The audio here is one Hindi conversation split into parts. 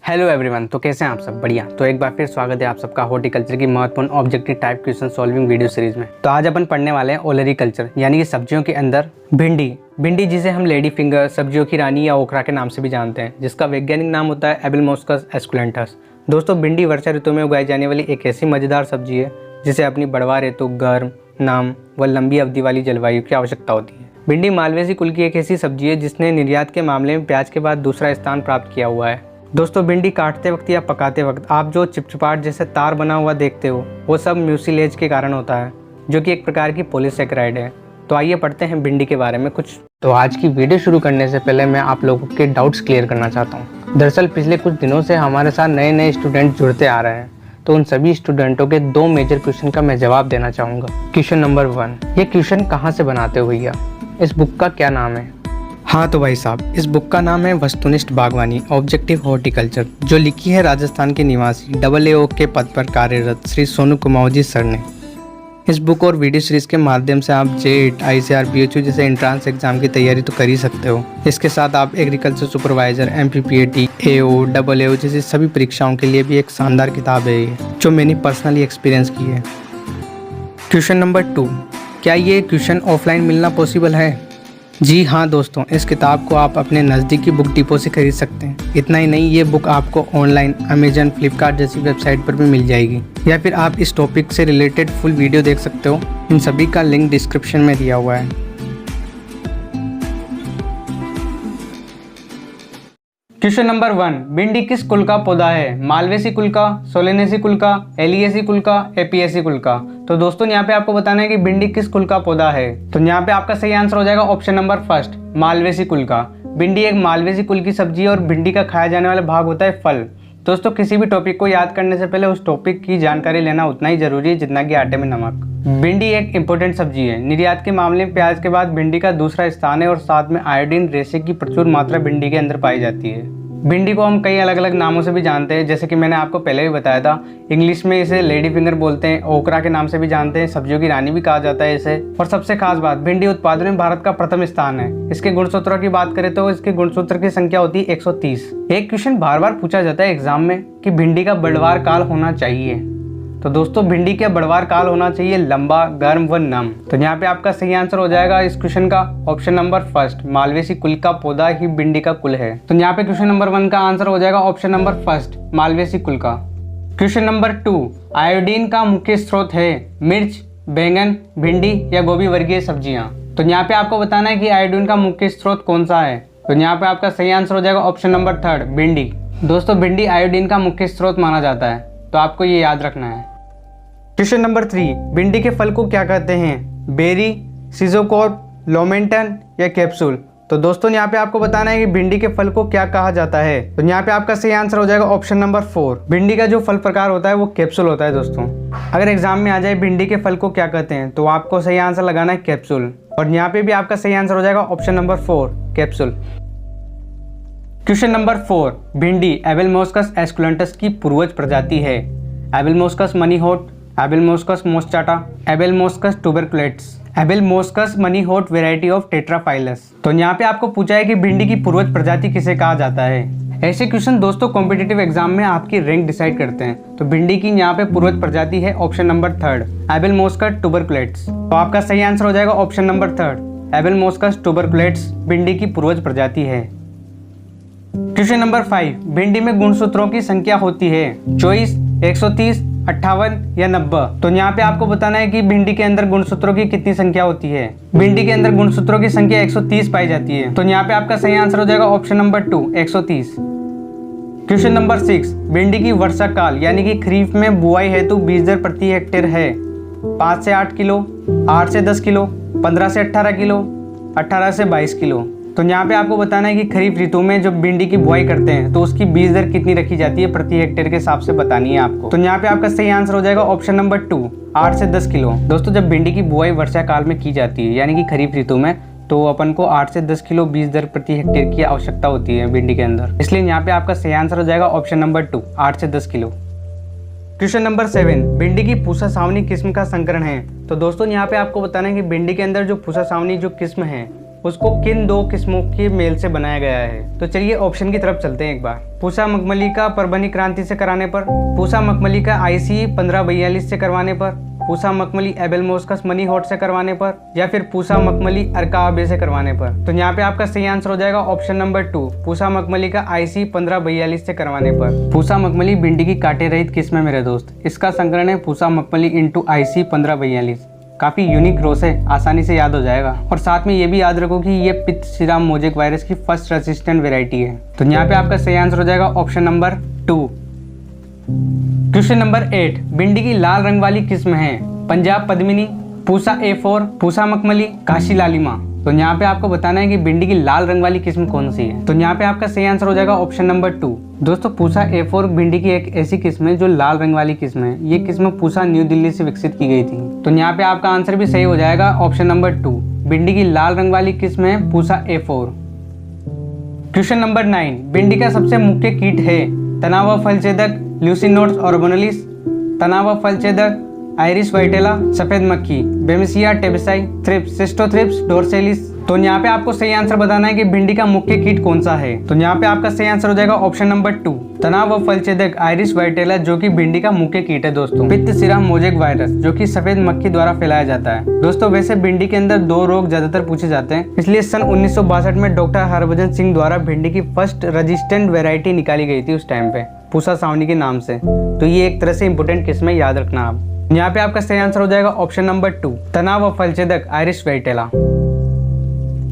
हेलो एवरीवन, तो कैसे हैं आप सब? बढ़िया। तो एक बार फिर स्वागत है आप सबका हॉर्टिकल्चर की महत्वपूर्ण objective type question solving video series में। तो आज अपन पढ़ने वाले हैं ओलेरीकल्चर यानी कि सब्जियों के अंदर भिंडी जिसे हम लेडी फिंगर, सब्जियों की रानी या ओखरा के नाम से भी जानते हैं, जिसका वैज्ञानिक नाम होता है एबिलमोस्कस एस्कुलेंटस। दोस्तों, भिंडी वर्षा ऋतु में उगाई जाने वाली एक ऐसी मजेदार सब्जी है जिसे अपनी बढ़वार ऋतु, गर्म, नम व लंबी अवधि वाली जलवायु की आवश्यकता होती है। भिंडी मालवेसी कुल की एक ऐसी सब्जी है जिसने निर्यात के मामले में प्याज के बाद दूसरा स्थान प्राप्त किया हुआ है। दोस्तों, भिंडी काटते वक्त या पकाते वक्त आप जो चिपचिपाहट जैसे तार बना हुआ देखते हो वो सब म्यूसिलेज के कारण होता है, जो कि एक प्रकार की पॉलीसेकेराइड है। तो आइए पढ़ते हैं भिंडी के बारे में कुछ। तो आज की वीडियो शुरू करने से पहले मैं आप लोगों के डाउट्स क्लियर करना चाहता हूँ। दरअसल पिछले कुछ दिनों से हमारे साथ नए स्टूडेंट जुड़ते आ रहे हैं, तो उन सभी स्टूडेंटों के 2 मेजर क्वेश्चन का मैं जवाब देना चाहूँगा। क्वेश्चन नंबर 1, ये क्वेश्चन कहाँ से बनाते हो भैया? इस बुक का क्या नाम है? हाँ तो भाई साहब, इस बुक का नाम है वस्तुनिष्ठ बागवानी ऑब्जेक्टिव हॉर्टिकल्चर, जो लिखी है राजस्थान के निवासी AAO के पद पर कार्यरत श्री सोनू कुमाऊजी सर ने। इस बुक और वीडियो सीरीज के माध्यम से आप JET, ICAR, BHU जैसे एंट्रांस एग्जाम की तैयारी तो कर ही सकते हो। इसके साथ आप agriculture supervisor, MPPAT, AO, AAO जैसी सभी परीक्षाओं के लिए भी एक शानदार किताब है ये, जो मैंने पर्सनली एक्सपीरियंस की है। क्वेश्चन नंबर 2, क्या ये क्वेश्चन ऑफलाइन मिलना पॉसिबल है? जी हाँ दोस्तों, इस किताब को आप अपने नज़दीकी बुक डिपो से खरीद सकते हैं। इतना ही नहीं, ये बुक आपको ऑनलाइन अमेजन, फ्लिपकार्ट जैसी वेबसाइट पर भी मिल जाएगी, या फिर आप इस टॉपिक से रिलेटेड फुल वीडियो देख सकते हो। इन सभी का लिंक डिस्क्रिप्शन में दिया हुआ है। क्वेश्चन नंबर 1, भिंडी किस कुल का पौधा है? मालवेसी कुल का, सोलेनेसी कुल का, एलियेसी कुल का, एपियेसी कुल का? तो दोस्तों, यहाँ पे आपको बताना है कि भिंडी किस कुल का पौधा है। तो यहाँ पे आपका सही आंसर हो जाएगा ऑप्शन नंबर 1, मालवेसी कुल का। भिंडी एक मालवेसी कुल की सब्जी है और भिंडी का खाया जाने वाला भाग होता है फल। दोस्तों, किसी भी टॉपिक को याद करने से पहले उस टॉपिक की जानकारी लेना उतना ही जरूरी है जितना कि आटे में नमक। भिंडी एक इम्पोर्टेंट सब्जी है। निर्यात के मामले में प्याज के बाद भिंडी का दूसरा स्थान है और साथ में आयोडीन रेशे की प्रचुर मात्रा भिंडी के अंदर पाई जाती है। भिंडी को हम कई अलग अलग नामों से भी जानते हैं, जैसे कि मैंने आपको पहले भी बताया था। इंग्लिश में इसे लेडी फिंगर बोलते हैं, ओकरा के नाम से भी जानते हैं, सब्जियों की रानी भी कहा जाता है इसे। और सबसे खास बात, भिंडी उत्पादन में भारत का प्रथम स्थान है। इसके गुणसूत्रों की बात करें तो इसके गुणसूत्र की संख्या होती है 130। एक क्वेश्चन बार बार पूछा जाता है एग्जाम में कि भिंडी का बढ़वार काल होना चाहिए। तो दोस्तों, भिंडी का बढ़वार काल होना चाहिए लंबा, गर्म व नम। तो यहाँ पे आपका सही आंसर हो जाएगा इस क्वेश्चन का ऑप्शन नंबर 1, मालवेसी कुल का पौधा ही भिंडी का कुल है। तो यहाँ पे क्वेश्चन नंबर 1 का आंसर हो जाएगा ऑप्शन नंबर 1, मालवेसी कुल का। क्वेश्चन नंबर 2, आयोडीन का मुख्य स्रोत है मिर्च, बैंगन, भिंडी या गोभी वर्गीय सब्जियां? तो यहाँ पे आपको बताना है कि आयोडीन का मुख्य स्रोत कौन सा है। तो यहाँ पे आपका सही आंसर हो जाएगा ऑप्शन नंबर 3, भिंडी। दोस्तों, भिंडी आयोडीन का मुख्य स्रोत माना जाता है, तो आपको ये याद रखना है। क्वेश्चन नंबर 3, भिंडी के फल को क्या कहते हैं? बेरी, सीजोकॉर्प, लोमेंटन या कैप्सूल? तो दोस्तों, यहाँ पे आपको बताना है कि भिंडी के फल को क्या कहा जाता है। तो यहाँ पे आपका सही आंसर हो जाएगा ऑप्शन नंबर 4, भिंडी का जो फल प्रकार होता है वो कैप्सूल होता है। दोस्तों, अगर एग्जाम में आ जाए भिंडी के फल को क्या कहते हैं, तो आपको सही आंसर लगाना है कैप्सूल। और यहाँ पे भी आपका सही आंसर हो जाएगा option number 4, capsule. Question number 4, भिंडी एबिलमोस्कस एस्कुलेंटस की पूर्वज प्रजाति है। एबिलमोस्कस मनीहोट, एबिलमोस्कस मोस्टाटा, एबिलमोस्कस ट्यूबरकुलेट्स, एबिलमोस्कस मनीहोट वेराइटी ऑफ टेट्राफाइलस? तो यहाँ पे आपको पूछा है कि भिंडी की पूर्वज प्रजाति किसे कहा जाता है। ऐसे क्वेश्चन दोस्तों कॉम्पिटिटिव एग्जाम में आपकी रैंक डिसाइड करते हैं। तो भिंडी की यहाँ पे पूर्वज प्रजाति है ऑप्शन नंबर 3, एबिलमोस्कस ट्यूबरकुलेट्स। तो आपका सही आंसर हो जाएगा ऑप्शन नंबर 3, एबिलमोस्कस ट्यूबरकुलेट्स भिंडी की पूर्वज प्रजाति है। क्वेश्चन नंबर 5, भिंडी में गुणसूत्रों की संख्या होती है 24, 130, 58 या 90? तो यहाँ पे आपको बताना है कि भिंडी के अंदर गुणसूत्रों की कितनी संख्या होती है। भिंडी के अंदर गुणसूत्रों की संख्या 130 पाई जाती है। तो यहाँ पे आपका सही आंसर हो जाएगा ऑप्शन नंबर 2, 130। क्वेश्चन नंबर 6, भिंडी की वर्षा काल यानी कि खरीफ में बुआई हेतु बीज दर प्रति हेक्टेयर है 5 से 8 किलो, 8 से 10 किलो, 15 से 18 किलो, 18 से 22 किलो? तो यहाँ पे आपको बताना है कि खरीफ ऋतु में जब भिंडी की बुआई करते हैं तो उसकी बीज दर कितनी रखी जाती है प्रति हेक्टेयर के हिसाब से बतानी है आपको। तो यहाँ पे आपका सही आंसर हो जाएगा ऑप्शन नंबर 2, 8 से 10 किलो। दोस्तों, जब भिंडी की बुआई वर्षा काल में की जाती है यानी कि खरीफ ऋतु में, तो अपन को 8 से 10 किलो बीज दर प्रति हेक्टेयर की आवश्यकता होती है भिंडी के अंदर। इसलिए यहाँ पे आपका सही आंसर हो जाएगा ऑप्शन नंबर 2, 8 से 10 किलो। क्वेश्चन नंबर 7, भिंडी की पूसा सावनी किस्म का संकरण है। तो दोस्तों, यहाँ पे आपको बताना है कि भिंडी के अंदर जो पूसा सावनी जो किस्म है उसको किन 2 किस्मों के मेल से बनाया गया है। तो चलिए ऑप्शन की तरफ चलते हैं एक बार। पूसा मखमली का परभनी क्रांति से कराने पर, पूसा मखमली का ICE 1542 से करवाने पर, पूसा मखमली एबेल मोस्कस मनी हॉट से करवाने पर, या फिर पूसा मखमली अरकाबे से करवाने पर। तो यहाँ पे आपका सही आंसर हो जाएगा ऑप्शन नंबर 2, पूसा मखमली का ICE 1542 से करवाने पर। पूसा मखमली भिंडी की कांटे रहित किस्म है मेरे दोस्त। इसका संकरण है पूसा मखमली इंटू ICE 1542। काफी यूनिक रोस है, आसानी से याद हो जाएगा। और साथ में ये भी याद रखो कि ये पित्त सिराम मोजेक वायरस की फर्स्ट रेसिस्टेंट वेराइटी है। तो यहाँ पे आपका सही आंसर हो जाएगा ऑप्शन नंबर 2। क्वेश्चन नंबर 8, भिंडी की लाल रंग वाली किस्म है पंजाब पद्मिनी, पूसा A4, पूसा मखमली, काशी लालिमा। तो यहाँ पे आपको बताना है कि भिंडी की लाल रंग वाली किस्म कौन सी है। तो यहाँ पे आपका सही आंसर हो जाएगा ऑप्शन नंबर 2। दोस्तों पूसा A4 भिंडी की एक ऐसी किस्म है जो लाल रंग वाली किस्म है। ये किस्म पूसा न्यू दिल्ली से विकसित की गई थी। तो यहाँ पे आपका आंसर भी सही हो जाएगा ऑप्शन नंबर 2। भिंडी की लाल रंग वाली किस्म है पूसा A4। क्वेश्चन नंबर 9, भिंडी का सबसे मुख्य कीट है तना व फलछेदक ल्यूसिनोड्स ऑर्बोनलिस, तना व फलछेदक आयरिस वाइटेला, सफेद मक्खी, बेमिसिया टेबेसाई, थ्रिप्स, सिस्टोथ्रिप्स डोर्सेलिस। तो यहाँ पे आपको सही आंसर बताना है कि भिंडी का मुख्य कीट कौन सा है। तो यहाँ पे आपका सही आंसर हो जाएगा ऑप्शन नंबर 2, तना व फलछेदक आयरिस वाइटेला, जो कि भिंडी का मुख्य कीट है दोस्तों। पित्त सिरा मोजेक वायरस, जो कि सफेद मक्खी द्वारा फैलाया जाता है। दोस्तों वैसे भिंडी के अंदर 2 रोग ज्यादातर पूछे जाते हैं, इसलिए सन 1962 में डॉक्टर हरभजन सिंह द्वारा भिंडी की फर्स्ट रेजिस्टेंट वेराइटी निकाली गई थी उस टाइम पे, पूसा सावनी के नाम से। तो ये एक तरह से इंपोर्टेंट किस्म है, याद रखना आप। यहाँ पे आपका सही आंसर हो जाएगा ऑप्शन नंबर 2, तना व फलछेदक आयरिस वाइटेला।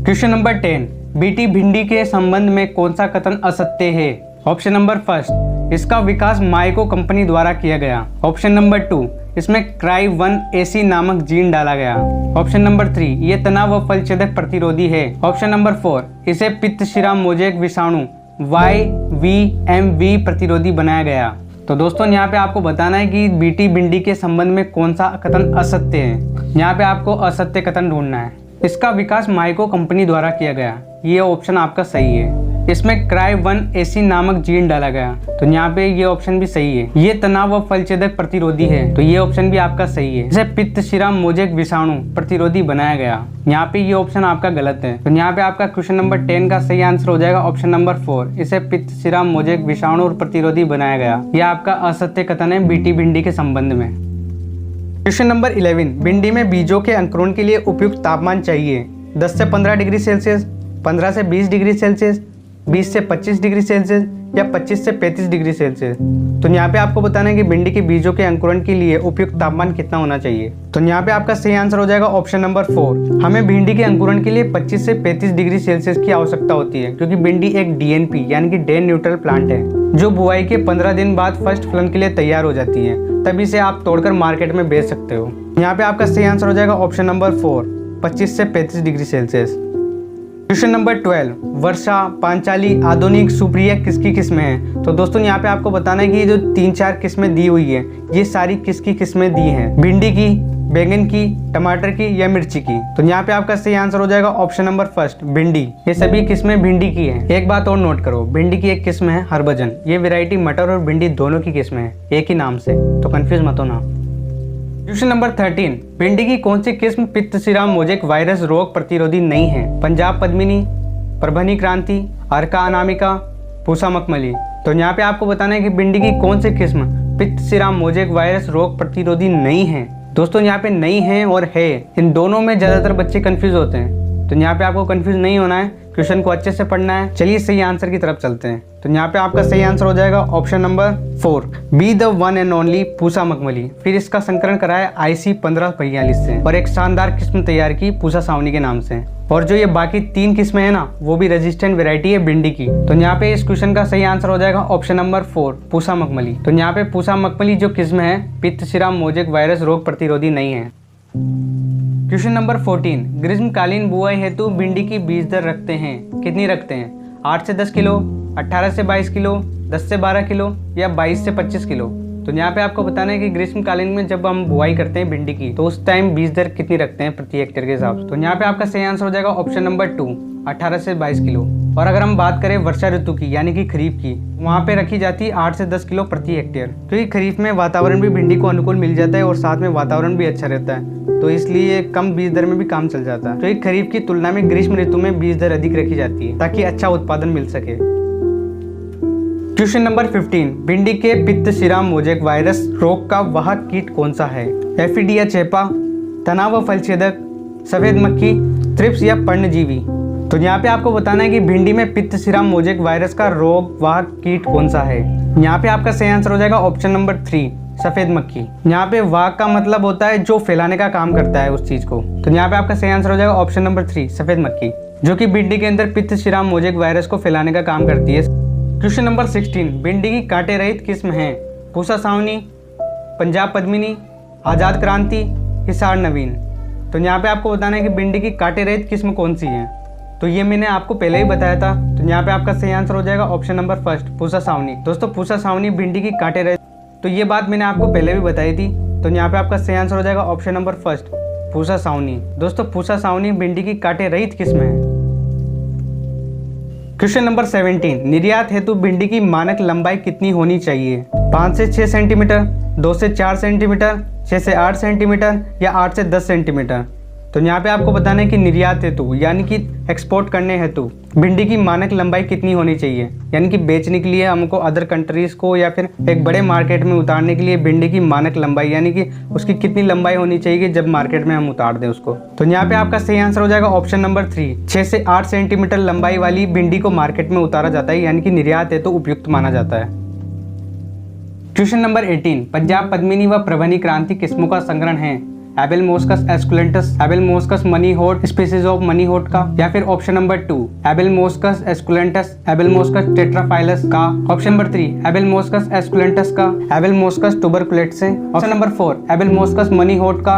क्वेश्चन नंबर 10, बीटी भिंडी के संबंध में कौन सा कथन असत्य है। ऑप्शन नंबर 1, इसका विकास माइको कंपनी द्वारा किया गया। ऑप्शन नंबर 2, इसमें CRY1AC नामक जीन डाला गया। ऑप्शन नंबर 3, ये तना व फलछेदक प्रतिरोधी है। ऑप्शन नंबर 4, इसे पित्त शिरा मोजेक विषाणु YVMV प्रतिरोधी बनाया गया। तो दोस्तों यहाँ पे आपको बताना है कि बीटी भिंडी के संबंध में कौन सा कथन असत्य है। यहाँ पे आपको असत्य कथन ढूंढना है। इसका विकास माइको कंपनी द्वारा किया गया, ये ऑप्शन आपका सही है। इसमें CRY1AC नामक जीन डाला गया, तो यहाँ पे ये ऑप्शन भी सही है। ये तना व फलछेदक प्रतिरोधी है, तो ये ऑप्शन भी आपका सही है। इसे पित्त शिरा मोजेक विषाणु प्रतिरोधी बनाया गया, यहाँ पे ये ऑप्शन आपका गलत है। तो यहाँ पे आपका क्वेश्चन नंबर 10 का सही आंसर हो जाएगा ऑप्शन नंबर 4, इसे पित्त शिरा मोजेक विषाणु और प्रतिरोधी बनाया गया। यह आपका असत्य कथन है बीटी भिंडी के संबंध में। क्वेश्चन नंबर 11, भिंडी में बीजों के अंकुरण के लिए उपयुक्त तापमान चाहिए 10 से 15 डिग्री सेल्सियस, 15 से 20 डिग्री सेल्सियस, 20 से 25 डिग्री सेल्सियस या 25 से 35 डिग्री सेल्सियस। तो यहाँ पे आपको बताना है कि भिंडी के बीजों के अंकुरण के लिए उपयुक्त तापमान कितना होना चाहिए। तो यहाँ पे आपका सही आंसर हो जाएगा ऑप्शन नंबर 4। हमें भिंडी के अंकुरण के लिए 25 से 35 डिग्री सेल्सियस की आवश्यकता होती है, क्योंकि भिंडी एक DNP यानी कि डे न्यूट्रल प्लांट है, जो बुआई के 15 दिन बाद फर्स्ट फलन के लिए तैयार हो जाती है। तभी से आप तोड़कर मार्केट में बेच सकते हो। यहाँ पे आपका सही आंसर हो जाएगा ऑप्शन नंबर 4, 25 से 35 डिग्री सेल्सियस। क्वेश्चन नंबर 12, वर्षा, पांचाली, आधुनिक, सुप्रिया किसकी किस्में हैं। तो दोस्तों यहाँ पे आपको बताना है कि ये जो 3-4 किस्में दी हुई है, ये सारी किसकी किस्में दी हैं, भिंडी की, बैंगन की, टमाटर की या मिर्ची की। तो यहाँ पे आपका सही आंसर हो जाएगा ऑप्शन नंबर 1, भिंडी। ये सभी किस्में भिंडी की हैं। एक बात और नोट करो, भिंडी की एक किस्म है हरभजन। ये वैरायटी मटर और भिंडी दोनों की किस्में है, एक ही नाम से, तो कंफ्यूज मत होना। क्वेश्चन नंबर 13, भिंडी की कौन सी किस्म पित्त सिरा मोजेक वायरस रोग प्रतिरोधी नहीं है। पंजाब पद्मिनी, परभनी क्रांति, अर्का अनामिका, पूसा मखमली। तो यहाँ पे आपको बताना है कि भिंडी की कौन सी किस्म पित्त सिरा मोजेक वायरस रोग प्रतिरोधी नहीं है। दोस्तों यहाँ पे नहीं है और है, इन दोनों में ज्यादातर बच्चे कंफ्यूज होते हैं। तो यहाँ पे आपको कंफ्यूज नहीं होना है, क्वेश्चन को अच्छे से पढ़ना है। चलिए सही आंसर की तरफ चलते हैं। तो यहाँ पे आपका सही आंसर हो जाएगा option number 4, be the one and only Pusa मखमली। फिर इसका संकलन कराया IC 1542 से और एक शानदार किस्म तैयार की पूसा सावनी के नाम से। और जो ये बाकी 3 किस्में हैं ना, वो भी रेजिस्टेंट वेराइटी है भिंडी की। तो यहाँ पे इस क्वेश्चन का सही आंसर हो जाएगा ऑप्शन नंबर 4, पूसा मखमली। तो यहाँ पे पूसा मखमली जो किस्म है पित्त सिरा मोजेक वायरस रोग प्रतिरोधी नहीं है। क्वेश्चन नंबर 14, ग्रीष्मकालीन बुआई हेतु भिंडी की बीज दर रखते हैं, कितनी रखते हैं। 8 से 10 किलो, 18 से 22 किलो, 10 से 12 किलो या 22 से 25 किलो। तो यहाँ पे आपको बताना है कि ग्रीष्मकालीन में जब हम बुआई करते हैं भिंडी की, तो उस टाइम बीज दर कितनी रखते हैं प्रति हेक्टेयर के हिसाब से। तो यहाँ पे आपका सही आंसर हो जाएगा ऑप्शन नंबर 2, 18 से 22 किलो। और अगर हम बात करें वर्षा ऋतु की यानी कि खरीफ की, वहाँ पे रखी जाती है 8 से 10 किलो प्रति हेक्टेयर, क्योंकि खरीफ में वातावरण भी भिंडी को अनुकूल मिल जाता है और साथ में वातावरण भी अच्छा रहता है, तो इसलिए कम बीज दर में भी काम चल जाता है। तो खरीफ की तुलना में ग्रीष्म ऋतु में बीज दर अधिक रखी जाती है ताकि अच्छा उत्पादन मिल सके। क्वेश्चन नंबर 15, भिंडी के पित्त शिराम मोजेक वायरस रोग का वाहक कीट कौन सा है? एफिडिया चेपा, तना व फलछेदक, सफेद मक्खी, थ्रिप्स या पर्णजीवी? तो यहाँ पे आपको बताना है कि भिंडी में पित्त शिराम मोजेक वायरस का रोग वाहक कीट कौन सा है। यहाँ पे आपका सही आंसर हो जाएगा ऑप्शन नंबर 3, सफेद मक्खी। यहाँ पे वाहक का मतलब होता है जो फैलाने का काम करता है उस चीज को, तो यहाँ पे आपका सही आंसर हो जाएगा ऑप्शन नंबर 3, सफेद मक्खी, जो कि भिंडी के अंदर पित्त शिराम मोजेक वायरस को फैलाने का काम करती है। क्वेश्चन नंबर 16, भिंडी की कांटे रहित किस्म है? पूसा सावनी, पंजाब पद्मिनी, आजाद क्रांति, हिसार नवीन? तो यहाँ पे आपको बताना है कि भिंडी की कांटे रहित किस्म कौन सी है। तो ये मैंने आपको पहले ही बताया था, तो यहाँ पे आपका सही आंसर हो जाएगा ऑप्शन नंबर 1, पूसा सावनी। दोस्तों पूसा सावनी भिंडी की कांटे रहित, तो ये बात मैंने आपको पहले भी बताई थी, तो यहाँ पे आपका सही आंसर हो जाएगा ऑप्शन नंबर 1, पूसा सावनी। दोस्तों पूसा सावनी भिंडी की कांटे रहित किस्म है। क्वेश्चन नंबर 17, निर्यात हेतु भिंडी की मानक लंबाई कितनी होनी चाहिए? 5 से 6 सेंटीमीटर, 2 से 4 सेंटीमीटर, 6 से 8 सेंटीमीटर या 8 से 10 सेंटीमीटर? तो यहाँ पे आपको बताना है कि निर्यात हेतु यानी कि एक्सपोर्ट करने हेतु भिंडी की मानक लंबाई कितनी होनी चाहिए, यानी कि बेचने के लिए हमको अदर कंट्रीज को या फिर एक बड़े मार्केट में उतारने के लिए भिंडी की मानक लंबाई यानी कि उसकी कितनी लंबाई होनी चाहिए जब मार्केट में हम उतार दें उसको। तो यहाँ पे आपका सही आंसर हो जाएगा ऑप्शन नंबर 3, 6 से 8 सेंटीमीटर लंबाई वाली भिंडी को मार्केट में उतारा जाता है, यानी कि निर्यात हेतु उपयुक्त माना जाता है। क्वेश्चन नंबर 18, पंजाब पद्मिनी व प्रवनी क्रांति किस्मों का संग्रहण है? एबेलमोस्कस एस्कुलेंटस, एबेलमोस्कस मनी होट, स्पीसीज ऑफ मनी होट का, या फिर ऑप्शन नंबर 2 एबेलमोस्कस एस्कुलेंटस, एबेलमोस्कस टेट्राफाइलस का, ऑप्शन नंबर 3 एबेलमोस्कस एस्कुलेंटस का, एबेलमोस्कस ट्यूबरकुलेट्स से, ऑप्शन नंबर 4 एबेलमोस्कस मनी होट का,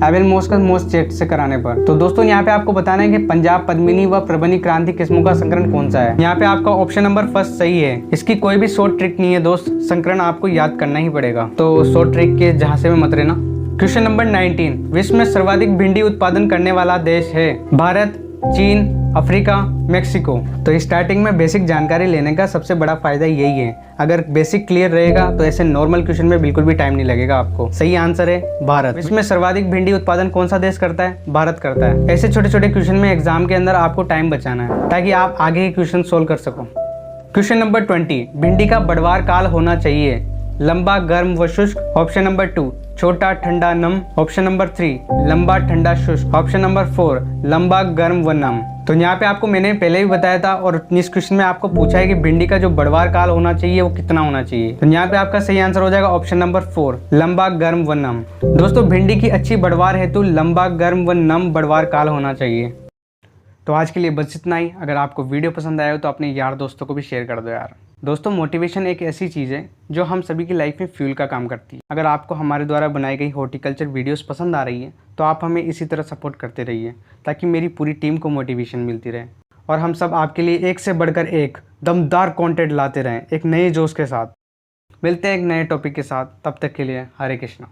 एबेलमोस्कस मोस्चेट से कराने पर। तो दोस्तों यहाँ पे आपको बताना है कि पंजाब पद्मिनी व प्रवनी क्रांति किस्मों का संकरण कौन सा है। यहाँ पे आपका ऑप्शन नंबर 1 सही है। इसकी कोई भी शॉर्ट ट्रिक नहीं है दोस्त, संकरण आपको याद करना ही पड़ेगा, तो शॉर्ट ट्रिक के जहाँ से भी मत रहना। क्वेश्चन नंबर 19, विश्व में सर्वाधिक भिंडी उत्पादन करने वाला देश है? भारत, चीन, अफ्रीका, मेक्सिको? तो स्टार्टिंग में बेसिक जानकारी लेने का सबसे बड़ा फायदा यही है, अगर बेसिक क्लियर रहेगा तो ऐसे नॉर्मल क्वेश्चन में बिल्कुल भी टाइम नहीं लगेगा आपको। सही आंसर है भारत। विश्व में सर्वाधिक भिंडी उत्पादन कौन सा देश करता है? भारत करता है। ऐसे छोटे छोटे क्वेश्चन में एग्जाम के अंदर आपको टाइम बचाना है ताकि आप आगे के क्वेश्चन सोल्व कर सको। क्वेश्चन नंबर 20, भिंडी का बढ़वार काल होना चाहिए? लंबा, गर्म व शुष्क, ऑप्शन नंबर 2 छोटा, ठंडा, नम, ऑप्शन नंबर 3 लंबा, ठंडा, शुष्क, ऑप्शन नंबर 4 लंबा, गर्म व नम? तो यहाँ पे आपको मैंने पहले भी बताया था और इस क्वेश्चन में आपको पूछा है कि भिंडी का जो बढ़वार काल होना चाहिए वो कितना होना चाहिए। तो यहाँ पे आपका सही आंसर हो जाएगा ऑप्शन नंबर 4 लंबा, गर्म व नम। दोस्तों भिंडी की अच्छी बढ़वार हेतु लंबा, गर्म व नम बढ़वार काल होना चाहिए। तो आज के लिए बस इतना ही। अगर आपको वीडियो पसंद आया हो तो अपने यार दोस्तों को भी शेयर कर दो यार। दोस्तों मोटिवेशन एक ऐसी चीज़ है जो हम सभी की लाइफ में फ्यूल का काम करती है। अगर आपको हमारे द्वारा बनाई गई हॉर्टिकल्चर वीडियोस पसंद आ रही है तो आप हमें इसी तरह सपोर्ट करते रहिए ताकि मेरी पूरी टीम को मोटिवेशन मिलती रहे और हम सब आपके लिए एक से बढ़कर एक दमदार कंटेंट लाते रहें एक नए जोश के साथ। मिलते हैं एक नए टॉपिक के साथ, तब तक के लिए हरे कृष्णा।